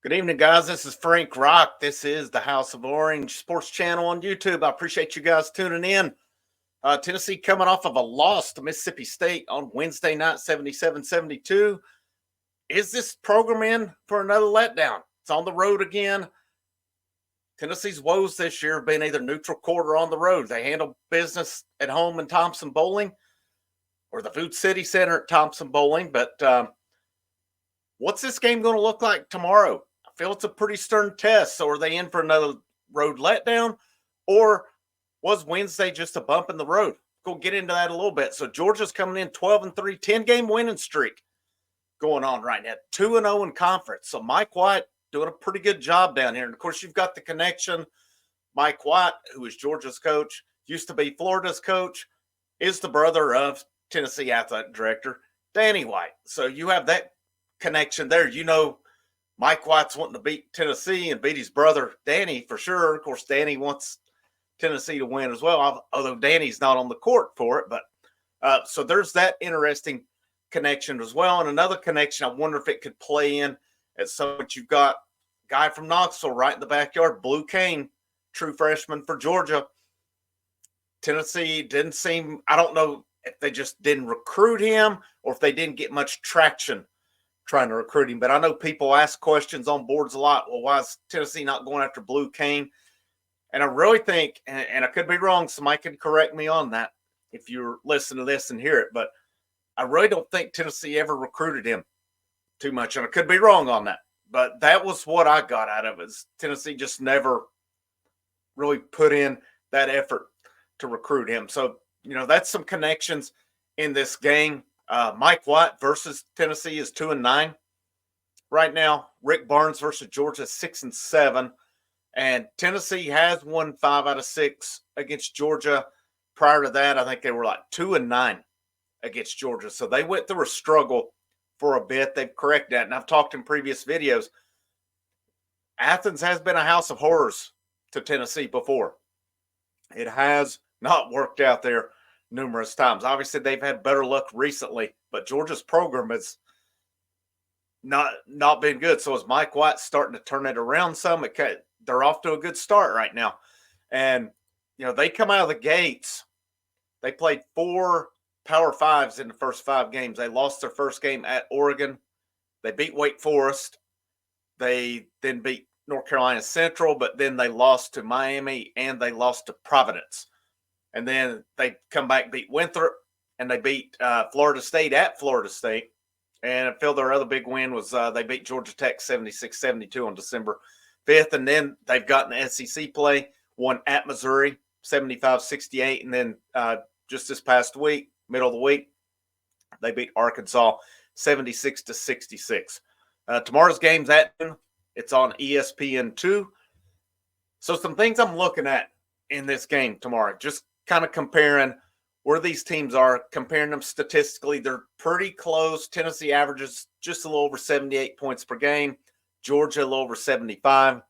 Good evening, guys. This is Frank Rock. This is the House of Orange Sports Channel on YouTube. I appreciate you guys tuning in. Tennessee coming off of a loss to Mississippi State on Wednesday night, 77-72. Is this program in for another letdown? It's on the road again. Tennessee's woes this year have been either neutral court or on the road. They handle business at home in Thompson Bowling or the Food City Center at Thompson Bowling. But what's this game going to look like tomorrow? I feel it's a pretty stern test. So are they in for another road letdown? Or was Wednesday just a bump in the road? We'll get into that a little bit. So Georgia's coming in 12-3, 10-game winning streak going on right now. 2-0 in conference. So Mike White doing a pretty good job down here. And, of course, you've got the connection. Mike White, who is Georgia's coach, used to be Florida's coach, is the brother of Tennessee athletic director Danny White. So you have that connection there. You know Mike White's wanting to beat Tennessee and beat his brother Danny for sure. Of course, Danny wants Tennessee to win as well, although Danny's not on the court for it. But so there's that interesting connection as well. And another connection, I wonder if it could play in at some point. You've got a guy from Knoxville right in the backyard, Blue Kane, true freshman for Georgia. Tennessee didn't seem, I don't know if they just didn't recruit him or if they didn't get much traction trying to recruit him. But I know people ask questions on boards a lot. Well, why is Tennessee not going after Blue Kane? And I really think, and I could be wrong, somebody can correct me on that if you're listening to this and hear it, but I really don't think Tennessee ever recruited him too much. And I could be wrong on that. But that was what I got out of it. Is Tennessee just never really put in that effort to recruit him. So, you know, that's some connections in this game. Mike White versus Tennessee is 2-9 right now. Rick Barnes versus Georgia 6-7. And Tennessee has won 5 out of 6 against Georgia. Prior to that, I think they were like 2-9 against Georgia. So they went through a struggle for a bit. They've corrected that. And I've talked in previous videos. Athens has been a house of horrors to Tennessee before. It has not worked out there numerous times. Obviously, they've had better luck recently, but Georgia's program has not been good. So is Mike White starting to turn it around some? They're off to a good start right now. And, you know, they come out of the gates. They played 4 Power Fives in the first 5 games. They lost their first game at Oregon. They beat Wake Forest. They then beat North Carolina Central, but then they lost to Miami and they lost to Providence. And then they come back, beat Winthrop, and they beat Florida State at Florida State. And I feel their other big win was they beat Georgia Tech 76-72 on December 5th. And then they've gotten the SEC play, won at Missouri 75-68. And then just this past week, middle of the week, they beat Arkansas 76-66. Tomorrow's game's at noon. It's on ESPN2. So some things I'm looking at in this game tomorrow, just kind of comparing where these teams are, comparing them statistically. They're pretty close. Tennessee averages just a little over 78 points per game. Georgia a little over 75.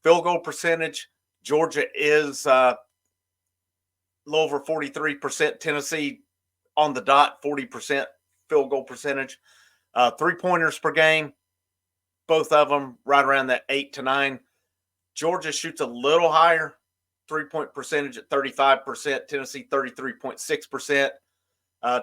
Field goal percentage, Georgia is a little over 43%. Tennessee on the dot, 40% field goal percentage. 3-pointers per game, both of them right around that 8 to 9. Georgia shoots a little higher, 3-point percentage at 35%. Tennessee 33.6%.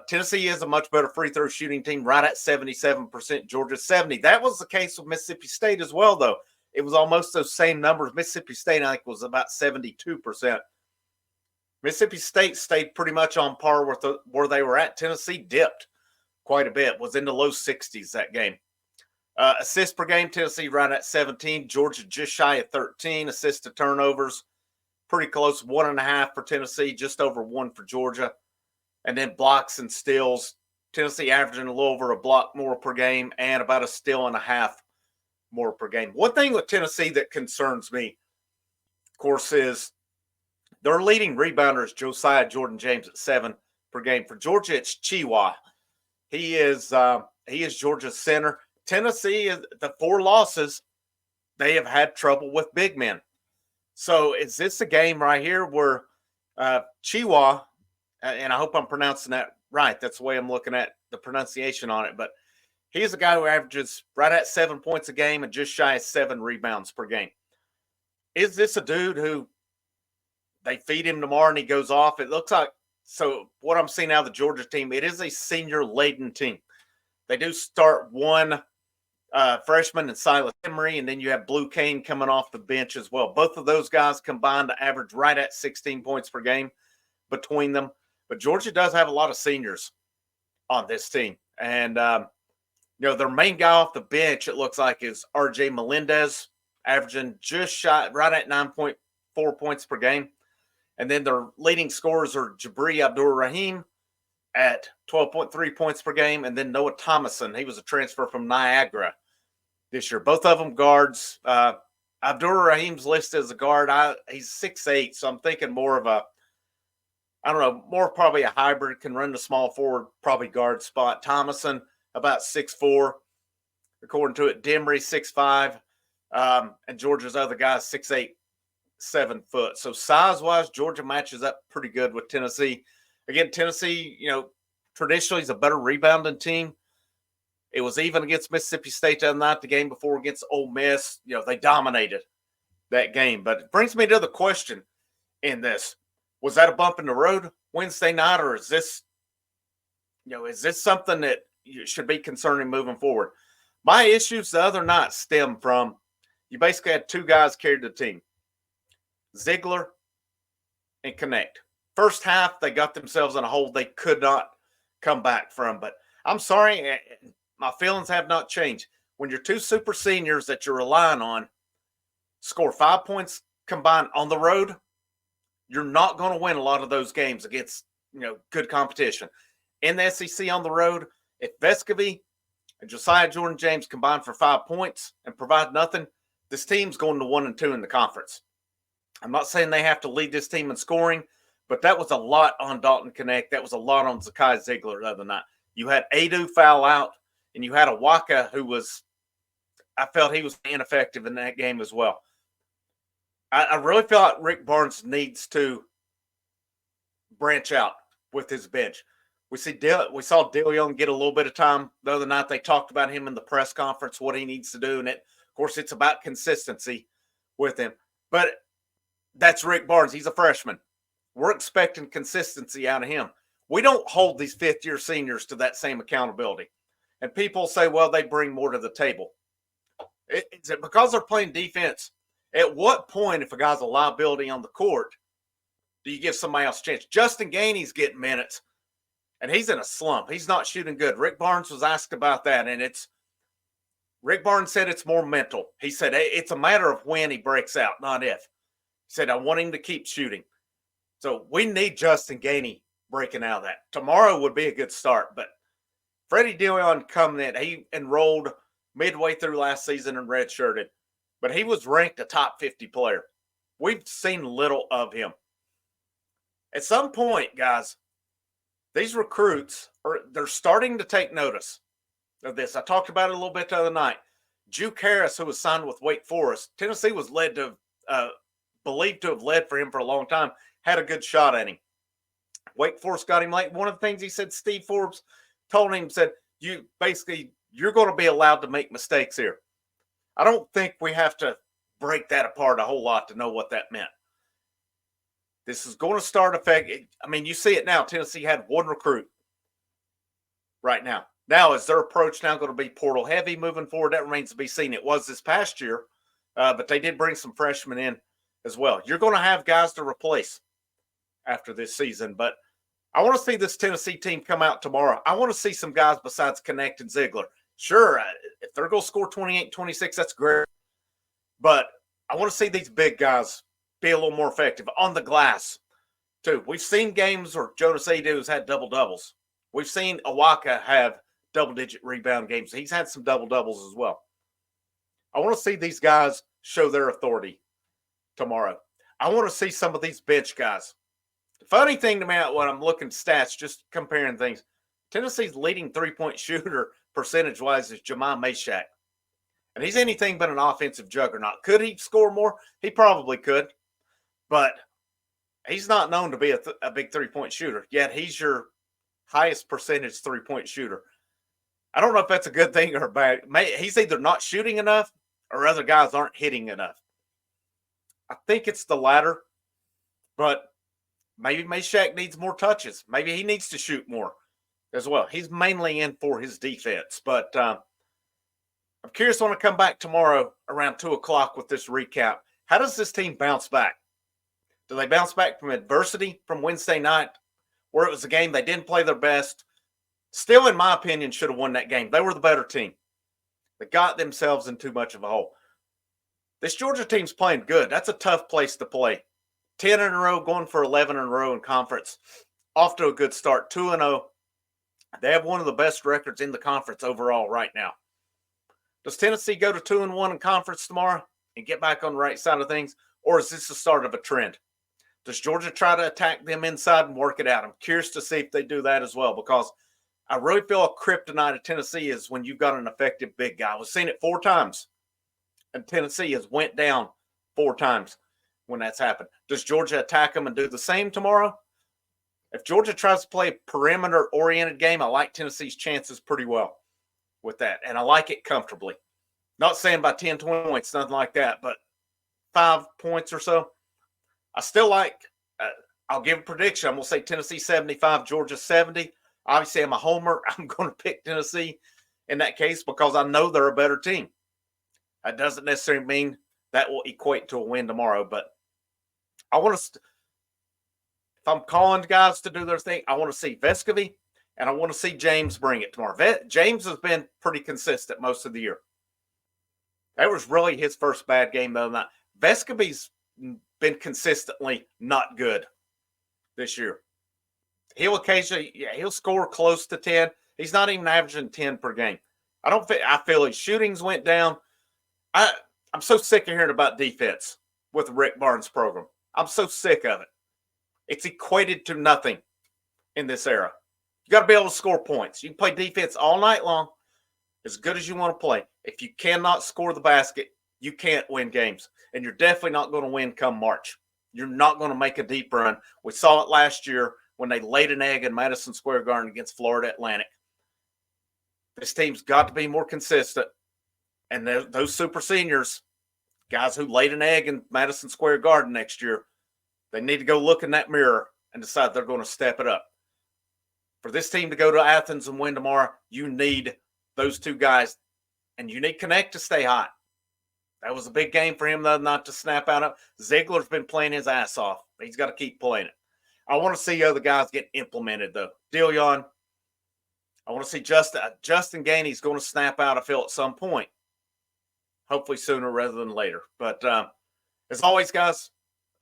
Tennessee is a much better free throw shooting team, right at 77%. Georgia 70%. That was the case with Mississippi State as well, though. It was almost those same numbers. Mississippi State, I think, was about 72%. Mississippi State stayed pretty much on par with where they were at. Tennessee dipped quite a bit, was in the low 60s that game. Assists per game, Tennessee right at 17. Georgia just shy of 13. Assists to turnovers, pretty close, 1.5 for Tennessee, just over 1 for Georgia. And then blocks and steals, Tennessee averaging a little over a block more per game and about a steal and a half more per game. One thing with Tennessee that concerns me, of course, is their leading rebounder is Josiah Jordan James at 7 per game. For Georgia, it's Chiwa. He is Georgia's center. Tennessee, the 4 losses, they have had trouble with big men. So is this a game right here where Chiwa, and I hope I'm pronouncing that right. That's the way I'm looking at the pronunciation on it. But He's a guy who averages right at 7 points a game and just shy of 7 rebounds per game. Is this a dude who they feed him tomorrow and he goes off? It looks like, so what I'm seeing out of the Georgia team, it is a senior-laden team. They do start one freshman and Silas Emery, and then you have Blue Kane coming off the bench as well. Both of those guys combined to average right at 16 points per game between them. But Georgia does have a lot of seniors on this team. And, their main guy off the bench, it looks like, is R.J. Melendez, averaging just shot right at 9.4 points per game. And then their leading scorers are Jabri Abdur-Rahim at 12.3 points per game. And then Noah Thomason. He was a transfer from Niagara this year. Both of them guards. Abdur-Rahim's listed as a guard. He's 6'8", so I'm thinking more of a, more probably a hybrid, can run the small forward, probably guard spot. Thomason, about 6'4", according to it. Demery, 6'5", and Georgia's other guy, 6'8", 7 foot. So size-wise, Georgia matches up pretty good with Tennessee. Again, Tennessee, traditionally is a better rebounding team. It was even against Mississippi State the other night, the game before against Ole Miss. They dominated that game. But it brings me to the question in this. Was that a bump in the road Wednesday night, or is this something that should be concerning moving forward? My issues the other night stem from you basically had two guys carry the team, Ziegler and Connect. First half, they got themselves in a hole they could not come back from. But I'm sorry, my feelings have not changed. When your two super seniors that you're relying on score 5 points combined on the road, you're not going to win a lot of those games against, good competition. In the SEC on the road, if Vescovy and Josiah Jordan-James combine for 5 points and provide nothing, this team's going to 1-2 in the conference. I'm not saying they have to lead this team in scoring, but that was a lot on Dalton Connect. That was a lot on Zakai Ziegler the other night. You had Adu foul out, and you had Awaka who I felt he was ineffective in that game as well. I really feel like Rick Barnes needs to branch out with his bench. We saw DeLeon get a little bit of time the other night. They talked about him in the press conference, what he needs to do. And of course, it's about consistency with him. But that's Rick Barnes. He's a freshman. We're expecting consistency out of him. We don't hold these fifth-year seniors to that same accountability. And people say, well, they bring more to the table. Is it because they're playing defense? At what point, if a guy's a liability on the court, do you give somebody else a chance? Justin Gainey's getting minutes, and he's in a slump. He's not shooting good. Rick Barnes was asked about that, and Rick Barnes said it's more mental. He said it's a matter of when he breaks out, not if. He said, I want him to keep shooting. So we need Justin Gainey breaking out of that. Tomorrow would be a good start, but Freddie DeLeon coming in, he enrolled midway through last season and redshirted, but he was ranked a top 50 player. We've seen little of him. At some point, guys, these recruits they're starting to take notice of this. I talked about it a little bit the other night. Juke Harris, who was signed with Wake Forest, Tennessee was believed to have led for him for a long time, had a good shot at him. Wake Forest got him late. One of the things he said, Steve Forbes told him, said, you're going to be allowed to make mistakes here. I don't think we have to break that apart a whole lot to know what that meant. This is going to start affecting. I mean, you see it now. Tennessee had one recruit right now. Now, is their approach now going to be portal heavy moving forward? That remains to be seen. It was this past year, but they did bring some freshmen in as well. You're going to have guys to replace after this season, but I want to see this Tennessee team come out tomorrow. I want to see some guys besides Connect and Ziegler. Sure, if they're going to score 28, 26, that's great. But I want to see these big guys be a little more effective on the glass, too. We've seen games where Jonas Adu has had double-doubles. We've seen Awaka have double-digit rebound games. He's had some double-doubles as well. I want to see these guys show their authority tomorrow. I want to see some of these bench guys. The funny thing to me when I'm looking at stats, just comparing things, Tennessee's leading three-point shooter percentage-wise is Jemai Meshack. And he's anything but an offensive juggernaut. Could he score more? He probably could. But he's not known to be a big three-point shooter. Yet he's your highest percentage three-point shooter. I don't know if that's a good thing or bad. He's either not shooting enough or other guys aren't hitting enough. I think it's the latter, but maybe Meshack needs more touches. Maybe he needs to shoot more as well. He's mainly in for his defense, but I'm curious when I come back tomorrow around 2 o'clock with this recap. How does this team bounce back? Do they bounce back from adversity from Wednesday night, where it was a game they didn't play their best? Still, in my opinion, should have won that game. They were the better team. They got themselves in too much of a hole. This Georgia team's playing good. That's a tough place to play. 10 in a row, going for 11 in a row in conference. Off to a good start, 2-0. They have one of the best records in the conference overall right now. Does Tennessee go to 2-1 in conference tomorrow and get back on the right side of things? Or is this the start of a trend? Does Georgia try to attack them inside and work it out? I'm curious to see if they do that as well, because I really feel a kryptonite of Tennessee is when you've got an effective big guy. We've seen it 4 times, and Tennessee has went down 4 times when that's happened. Does Georgia attack them and do the same tomorrow? If Georgia tries to play a perimeter-oriented game, I like Tennessee's chances pretty well with that, and I like it comfortably. Not saying by 10, 20 points, nothing like that, but 5 points or so. I still like, I'll give a prediction. I'm going to say Tennessee 75, Georgia 70. Obviously, I'm a homer. I'm going to pick Tennessee in that case because I know they're a better team. That doesn't necessarily mean that will equate to a win tomorrow, but I want to, if I'm calling guys to do their thing, I want to see Vescovy and I want to see James bring it tomorrow. James has been pretty consistent most of the year. That was really his first bad game, though. Not Vescovy's been consistently not good this year. He'll occasionally, he'll score close to 10. He's not even averaging 10 per game. I feel his shootings went down. I'm so sick of hearing about defense with the Rick Barnes program. I'm so sick of it. It's equated to nothing in this era. You got to be able to score points. You can play defense all night long, as good as you want to play. If you cannot score the basket, you can't win games. And you're definitely not going to win come March. You're not going to make a deep run. We saw it last year when they laid an egg in Madison Square Garden against Florida Atlantic. This team's got to be more consistent. And those super seniors, guys who laid an egg in Madison Square Garden next year, they need to go look in that mirror and decide they're going to step it up. For this team to go to Athens and win tomorrow, you need those 2 guys, and you need Connect to stay hot. That was a big game for him, though, not to snap out of. Ziegler's been playing his ass off. He's got to keep playing it. I want to see other guys get implemented, though. Dillon, I want to see Justin Gainey's going to snap out, I feel, at some point. Hopefully sooner rather than later. But as always, guys,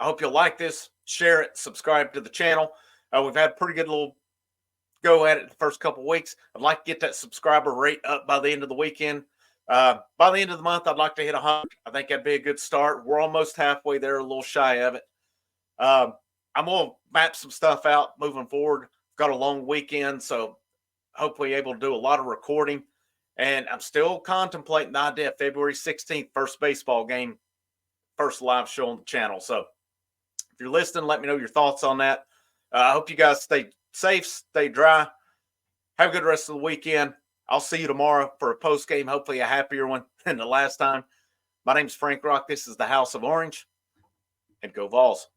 I hope you'll like this, share it, subscribe to the channel. We've had a pretty good little go at it the first couple weeks. I'd like to get that subscriber rate up by the end of the weekend. By the end of the month, I'd like to hit 100. I think that'd be a good start. We're almost halfway there, a little shy of it. I'm going to map some stuff out moving forward. Got a long weekend, so hopefully able to do a lot of recording. And I'm still contemplating the idea of February 16th, first baseball game, first live show on the channel. So if you're listening, let me know your thoughts on that. I hope you guys stay safe, stay dry. Have a good rest of the weekend. I'll see you tomorrow for a post game, hopefully a happier one than the last time. My name's Frank Rock. This is the House of Orange, and go Vols.